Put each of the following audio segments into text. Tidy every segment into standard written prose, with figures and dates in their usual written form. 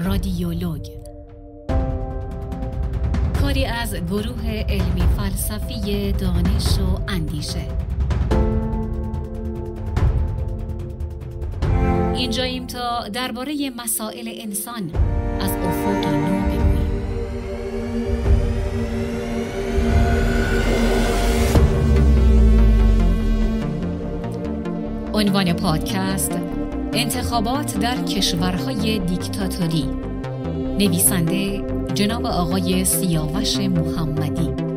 رادیولوگ، کاری از گروه علمی فلسفی دانش و اندیشه. اینجاییم تا درباره مسائل انسان از افقی نو بگوییم. عنوان پادکست: انتخابات در کشورهای دیکتاتوری. نویسنده جناب آقای سیاوش محمدی.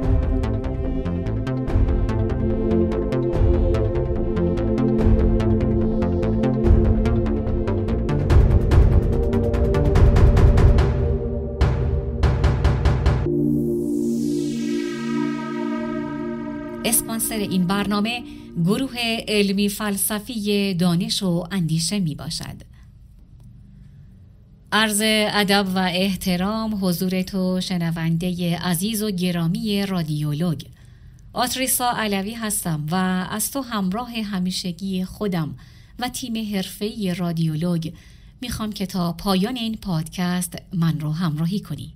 اسپانسر این برنامه گروه علمی فلسفی دانش و اندیشه می باشد. عرض ادب و احترام حضور تو شنونده عزیز و گرامی رادیولوگ. آتریسا علوی هستم و از تو همراه همیشگی خودم و تیم حرفه‌ای رادیولوگ میخوام که تا پایان این پادکست من رو همراهی کنی.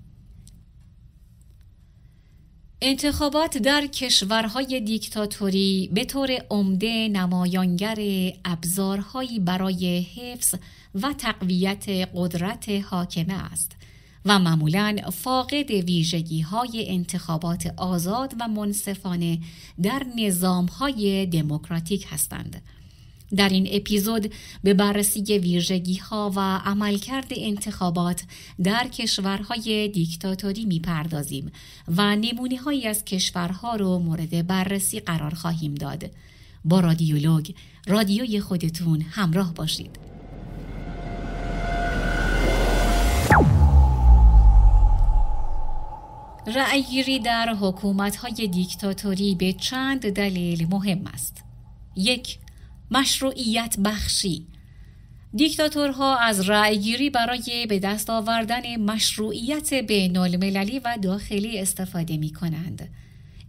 انتخابات در کشورهای دیکتاتوری به طور عمده نمایانگر ابزارهایی برای حفظ و تقویت قدرت حاکمه است و معمولاً فاقد ویژگی‌های انتخابات آزاد و منصفانه در نظام‌های دموکراتیک هستند. در این اپیزود به بررسی ویژگی‌ها و عملکرد انتخابات در کشورهای دیکتاتوری می‌پردازیم و نمونه‌هایی از کشورها رو مورد بررسی قرار خواهیم داد. با رادیولوگ، رادیوی خودتون همراه باشید. رأی‌گیری در حکومت‌های دیکتاتوری به چند دلیل مهم است. 1. مشروعیت بخشی. دیکتاتورها از رأی‌گیری برای به دست آوردن مشروعیت بین‌المللی و داخلی استفاده می‌کنند.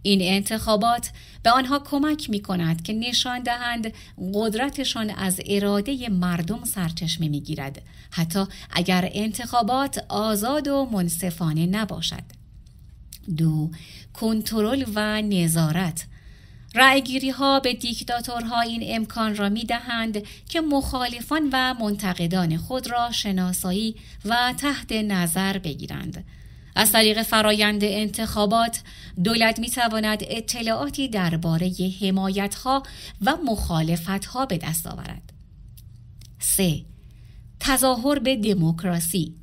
این انتخابات به آنها کمک می‌کند که نشان دهند قدرتشان از اراده مردم سرچشمه می‌گیرد، حتی اگر انتخابات آزاد و منصفانه نباشد. 2. کنترل و نظارت. رأی‌گیری‌ها به دیکتاتورها این امکان را می‌دهند که مخالفان و منتقدان خود را شناسایی و تحت نظر بگیرند. از طریق فرایند انتخابات، دولت می‌تواند اطلاعاتی درباره حمایت‌ها و مخالفت‌ها به دست آورد. 3. تظاهر به دموکراسی.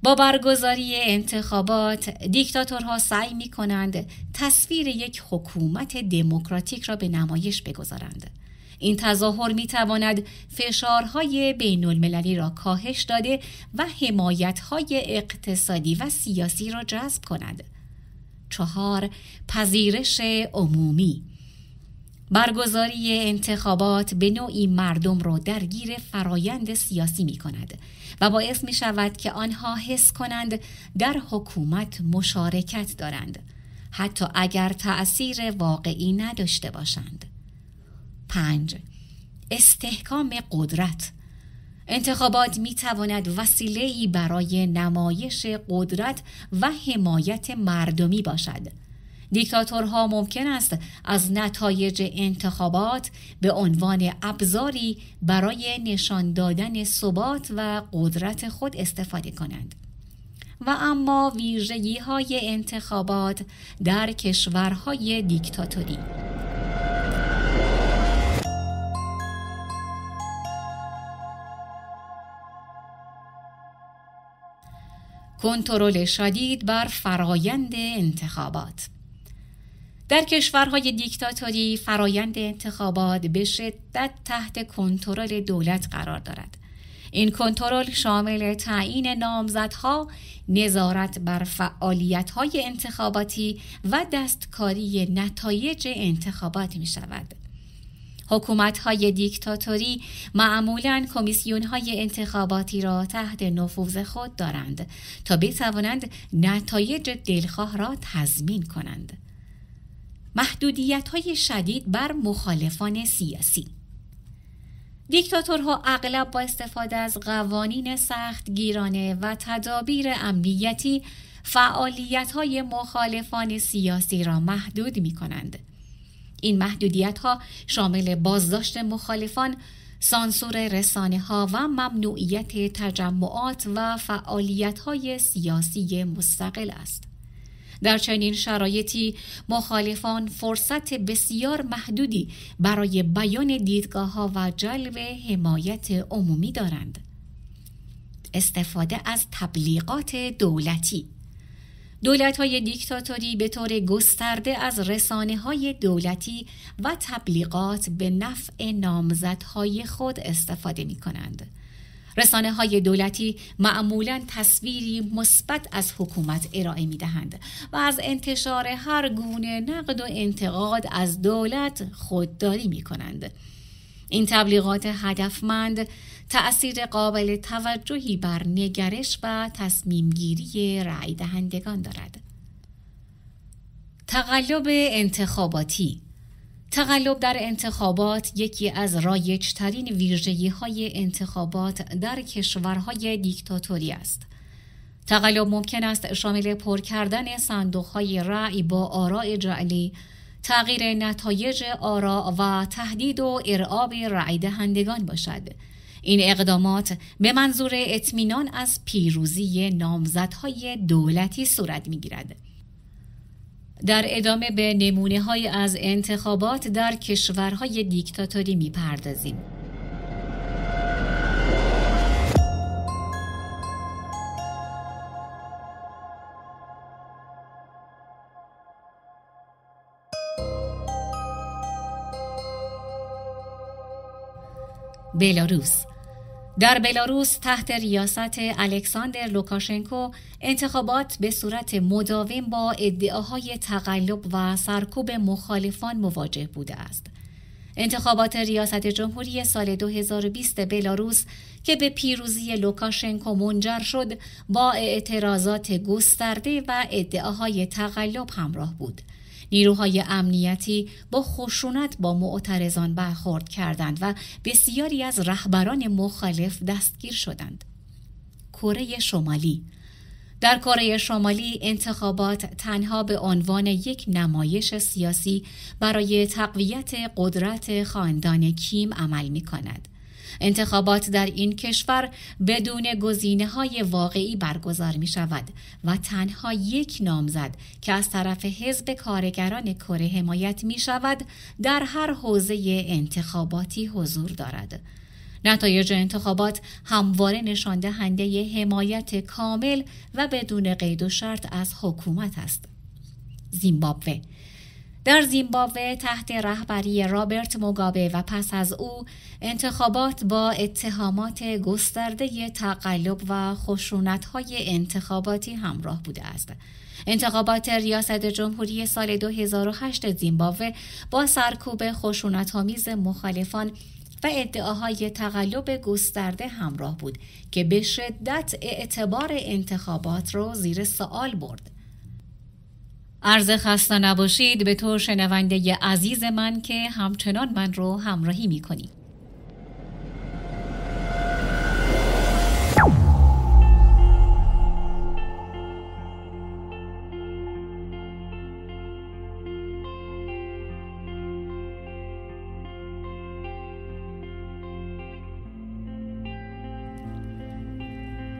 با برگزاری انتخابات، دیکتاتورها سعی می‌کنند تصویر یک حکومت دموکراتیک را به نمایش بگذارند. این تظاهر می‌تواند فشارهای بین‌المللی را کاهش داده و حمایت‌های اقتصادی و سیاسی را جذب کند. 4. پذیرش عمومی. برگزاری انتخابات به نوعی مردم را درگیر فرایند سیاسی می کند و باعث می شود که آنها حس کنند در حکومت مشارکت دارند، حتی اگر تأثیر واقعی نداشته باشند. 5. استحکام قدرت. انتخابات می تواند وسیله‌ای برای نمایش قدرت و حمایت مردمی باشد. دیکتاتورها ممکن است از نتایج انتخابات به عنوان ابزاری برای نشان دادن ثبات و قدرت خود استفاده کنند. و اما ویژگی‌های انتخابات در کشورهای دیکتاتوری. کنترل شدید بر فرایند انتخابات. در کشورهای دیکتاتوری فرایند انتخابات به شدت تحت کنترل دولت قرار دارد. این کنترل شامل تعیین نامزدها، نظارت بر فعالیت‌های انتخاباتی و دستکاری نتایج انتخابات می شود. حکومت‌های دیکتاتوری معمولاً کمیسیون‌های انتخاباتی را تحت نفوذ خود دارند تا بتوانند نتایج دلخواه را تضمین کنند. محدودیت‌های شدید بر مخالفان سیاسی. دیکتاتورها اغلب با استفاده از قوانین سختگیرانه و تدابیر امنیتی فعالیت‌های مخالفان سیاسی را محدود می‌کنند. این محدودیت‌ها شامل بازداشت مخالفان، سانسور رسانه‌ها و ممنوعیت تجمعات و فعالیت‌های سیاسی مستقل است. در چنین شرایطی مخالفان فرصت بسیار محدودی برای بیان دیدگاه‌ها و جلب حمایت عمومی دارند. استفاده از تبلیغات دولتی. دولت‌های دیکتاتوری به طور گسترده از رسانه‌های دولتی و تبلیغات به نفع نامزدهای خود استفاده می‌کنند. رسانه‌های دولتی معمولاً تصویری مثبت از حکومت ارائه می‌دهند و از انتشار هر گونه نقد و انتقاد از دولت خودداری می‌کنند. این تبلیغات هدفمند تأثیر قابل توجهی بر نگرش و تصمیمگیری رأی دهندگان دارد. تقلب انتخاباتی. تقلب در انتخابات یکی از رایج‌ترین ویژگی‌های انتخابات در کشورهای دیکتاتوری است. تقلب ممکن است شامل پر کردن صندوق‌های رأی با آراء جعلی، تغییر نتایج آراء و تهدید و ارعاب رأی دهندگان باشد. این اقدامات به منظور اطمینان از پیروزی نامزدهای دولتی صورت می‌گیرد. در ادامه به نمونه‌های از انتخابات در کشورهای دیکتاتوری می‌پردازیم. بلاروس. در بلاروس تحت ریاست الکساندر لوکاشنکو انتخابات به صورت مداوم با ادعاهای تقلب و سرکوب مخالفان مواجه بوده است. انتخابات ریاست جمهوری سال 2020 بلاروس که به پیروزی لوکاشنکو منجر شد با اعتراضات گسترده و ادعاهای تقلب همراه بود. نیروهای امنیتی با خشونت با معترضان برخورد کردند و بسیاری از رهبران مخالف دستگیر شدند. کره شمالی. در کره شمالی انتخابات تنها به عنوان یک نمایش سیاسی برای تقویت قدرت خاندان کیم عمل می‌کند. انتخابات در این کشور بدون گزینه‌های واقعی برگزار می‌شود و تنها یک نامزد که از طرف حزب کارگران کره حمایت می‌شود در هر حوزه انتخاباتی حضور دارد. نتایج انتخابات همواره نشان دهنده حمایت کامل و بدون قید و شرط از حکومت است. زیمبابوه. در زیمبابوه تحت رهبری رابرت موگابه و پس از او انتخابات با اتهامات گسترده تقلب و خشونت‌های انتخاباتی همراه بوده است. انتخابات ریاست جمهوری سال 2008 زیمبابوه با سرکوب خشونت‌آمیز مخالفان و ادعاهای تقلب گسترده همراه بود که به شدت اعتبار انتخابات را زیر سوال برد. عرض خسته نباشید به تو شنونده عزیز من که همچنان من رو همراهی می‌کنی.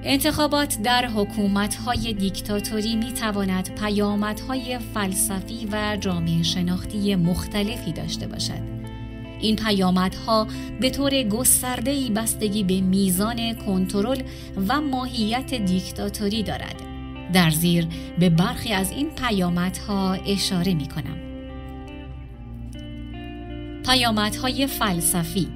انتخابات در حکومت‌های دیکتاتوری می‌تواند پیامدهای فلسفی و جامعه شناختی مختلفی داشته باشد. این پیامدها به طور گسترده‌ای بستگی به میزان کنترل و ماهیت دیکتاتوری دارد. در زیر به برخی از این پیامدها اشاره می‌کنم. پیامدهای فلسفی.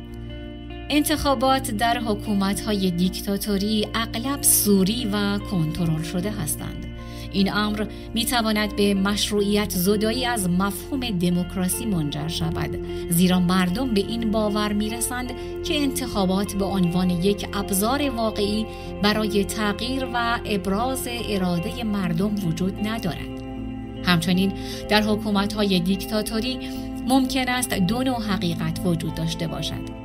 انتخابات در حکومت‌های دیکتاتوری اغلب سوری و کنترل شده هستند. این امر می‌تواند به مشروعیت زدایی از مفهوم دموکراسی منجر شود، زیرا مردم به این باور می‌رسند که انتخابات به عنوان یک ابزار واقعی برای تغییر و ابراز اراده مردم وجود ندارد. همچنین در حکومت‌های دیکتاتوری ممکن است دو نوع حقیقت وجود داشته باشد.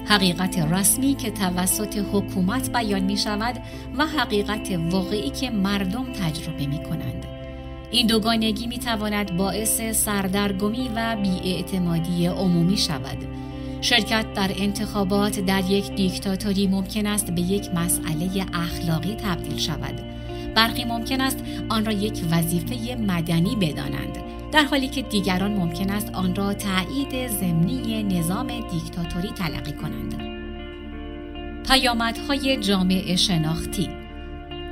حقیقت رسمی که توسط حکومت بیان می شود و حقیقت واقعی که مردم تجربه می کنند. این دوگانگی می تواند باعث سردرگمی و بی‌اعتمادی عمومی شود. شرکت در انتخابات در یک دیکتاتوری ممکن است به یک مسئله اخلاقی تبدیل شود. برخی ممکن است آن را یک وظیفه مدنی بدانند، در حالی که دیگران ممکن است آن را تایید ضمنی نظام دیکتاتوری تلقی کنند. پیامدهای جامعه شناختی.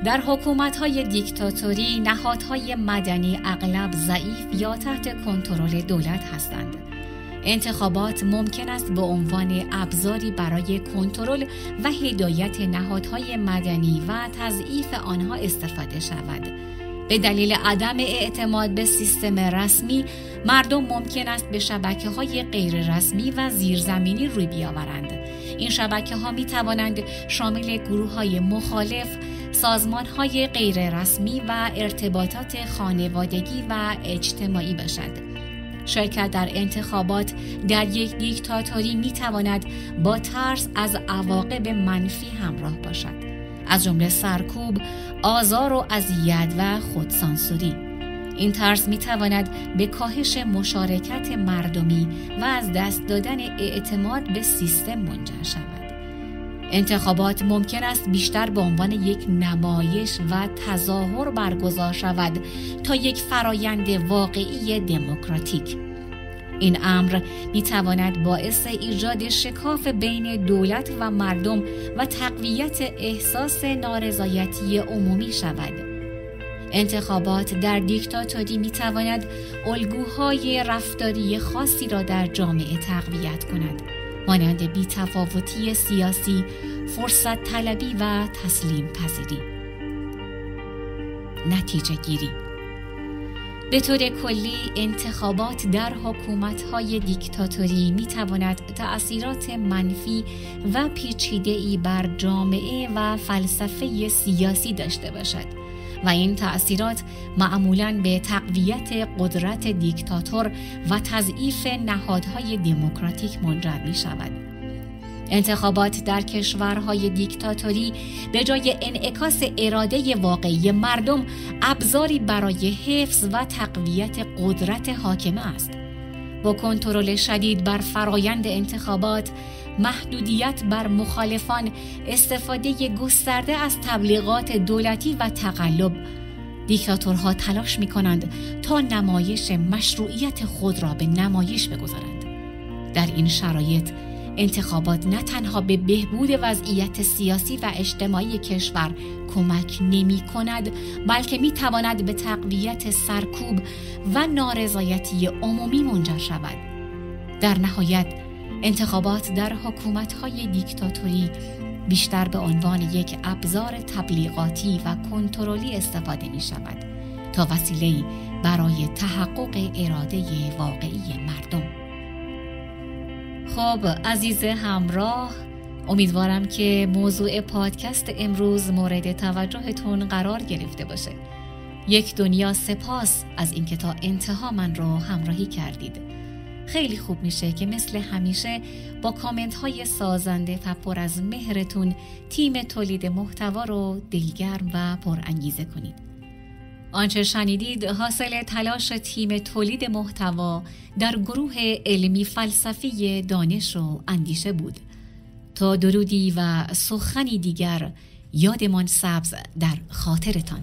در حکومت‌های دیکتاتوری نهادهای مدنی اغلب ضعیف یا تحت کنترل دولت هستند. انتخابات ممکن است به عنوان ابزاری برای کنترل و هدایت نهادهای مدنی و تضعیف آنها استفاده شود. به دلیل عدم اعتماد به سیستم رسمی، مردم ممکن است به شبکه‌های غیر رسمی و زیرزمینی روی بیاورند. این شبکه‌ها می‌توانند شامل گروه‌های مخالف، سازمان‌های غیر رسمی و ارتباطات خانوادگی و اجتماعی باشد. شرکت در انتخابات در یک دیکتاتوری می‌تواند با ترس از عواقب منفی همراه باشد، از جمله سرکوب، آزار و اذیت و خودسانسوری. این ترس می‌تواند به کاهش مشارکت مردمی و از دست دادن اعتماد به سیستم منجر شود. انتخابات ممکن است بیشتر به عنوان یک نمایش و تظاهر برگزار شود تا یک فرایند واقعی دموکراتیک. این امر می‌تواند باعث ایجاد شکاف بین دولت و مردم و تقویت احساس نارضایتی عمومی شود. انتخابات در دیکتاتوری می‌تواند الگوهای رفتاری خاصی را در جامعه تقویت کند، مانند بی‌تفاوتی سیاسی، فرصت طلبی و تسلیم پذیری. نتیجه گیری. به طور کلی انتخابات در حکومت‌های دیکتاتوری می‌تواند تأثیرات منفی و پیچیده‌ای بر جامعه و فلسفه سیاسی داشته باشد و این تأثیرات معمولاً به تقویت قدرت دیکتاتور و تضعیف نهادهای دموکراتیک منجر می‌شود. انتخابات در کشورهای دیکتاتوری به جای انعکاس اراده واقعی مردم، ابزاری برای حفظ و تقویت قدرت حاکمه است. با کنترل شدید بر فرایند انتخابات، محدودیت بر مخالفان، استفاده گسترده از تبلیغات دولتی و تقلب، دیکتاتورها تلاش می‌کنند تا نمایش مشروعیت خود را به نمایش بگذارند. در این شرایط انتخابات نه تنها به بهبود وضعیت سیاسی و اجتماعی کشور کمک نمی کند، بلکه می تواند به تقویت سرکوب و نارضایتی عمومی منجر شود. در نهایت، انتخابات در حکومت‌های دیکتاتوری بیشتر به عنوان یک ابزار تبلیغاتی و کنترلی استفاده می شود تا وسیله‌ای برای تحقق اراده واقعی مردم. خب عزیز همراه، امیدوارم که موضوع پادکست امروز مورد توجهتون قرار گرفته باشه. یک دنیا سپاس از اینکه تا انتها من رو همراهی کردید. خیلی خوب میشه که مثل همیشه با کامنت های سازنده و پر از مهرتون تیم تولید محتوا رو دلگرم و پرانگیزه کنید. آنچه شنیدید حاصل تلاش تیم تولید محتوا در گروه علمی فلسفی دانش و اندیشه بود. تا درودی و سخنی دیگر، یادمان سبز در خاطرتان.